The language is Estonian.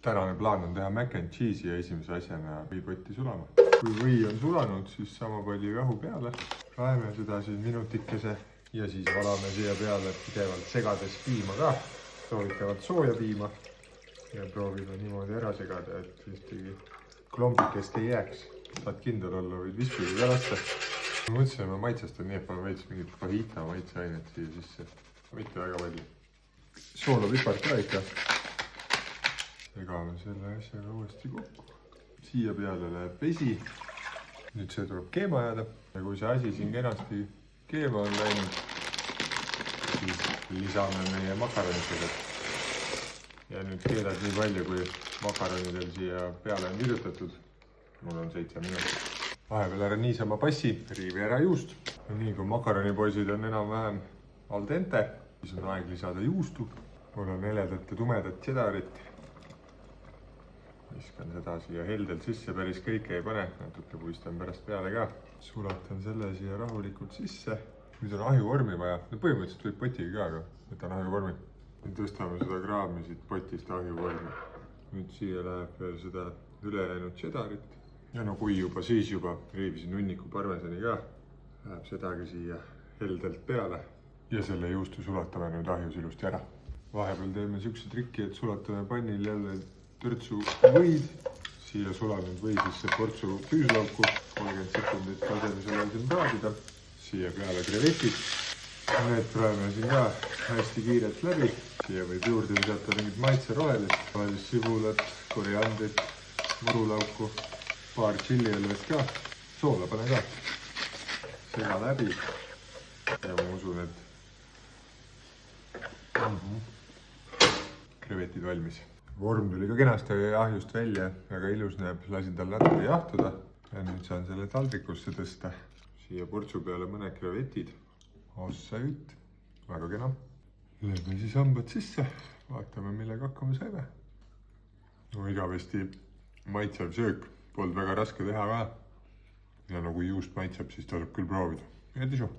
tänane plaan on teha mac and cheese'i ja esimese asjana võipotti sulama. Kui või on sulanud, siis sama palju jahu peale. Raeme seda siin minutikese ja siis valame siia peale pidevalt segades piima ka. Soovitavalt sooja piima ja proovime niimoodi ära segada, et ühtegi klombikest ei jääks. Saad kindel olla, võid vispiga ka lasta. Mõtlesin, ma maitsestan nii, et panen veits mingit fajita maitseainet siia sisse. Mitte väga palju. Soola pipart ka ikka. Segame selle asjaga uuesti kokku. Siia peale läheb vesi. Nüüd see tuleb keema jääda. Ja kui see asi siin kenasti keema on läinud, siis lisame meie makaronitele. Ja nüüd keedad nii palju, kui makaronidel siia peale on kirjutatud. Mul on 7 minutit. Vahepeal ära niisama passi, riivi ära juust. Nii kui makaronipoisid on enam-vähem al dente, siis on aeg lisada juustu. Mul on heledat ja tumedat cheddarit. Viskan seda siia heldelt sisse, päris kõike ei pane. Natuke puistan pärast peale ka. Sulatan selle siia rahulikult sisse. Nüüd on ahjuvormi vaja. Põhimõtteliselt võib potiga ka, aga võtan ahjuvormi. Nüüd tõstame seda kraami siit potist ahjuvormi. Nüüd siia läheb veel seda ülejäänud cheddarit. Ja no kui juba, siis juba riivisin hunniku parmesani ka. Läheb sedagi siia heldelt peale. Ja selle juustu sulatame nüüd ahjus ilusti ära. Vahepeal teeme siukse trikki, et sulatame pannil jälle törtsu võid. Siia sulanud või sisse portsu küüslauku. 30 sekundit laseme sellel siin praadida. Siia peale krevetid. Need praeme siin ka hästi kiirelt läbi. Siia võib juurde lisata mingit maitserohelist. Rohelist sibulat, koriandrit, murulauku. Paar tšilliõlvest ka. Soola pane ka. Sega läbi. Ja ma usun, et krevetid valmis. Vorm tuli ka kenasti ahjust välja. Väga ilus näeb. Lasin tal natuke jahtuda. Ja nüüd saan selle taldrikusse tõsta. Siia portsu peale mõned krevetid. Ossa jutt. Väga kena. Lööme siis hambad sisse. Vaatame, millega hakkama saime. No igavesti maitsev söök. Polnud väga raske teha ka. Ja no kui juust maitseb, siis tasub küll proovida. Meeldisu!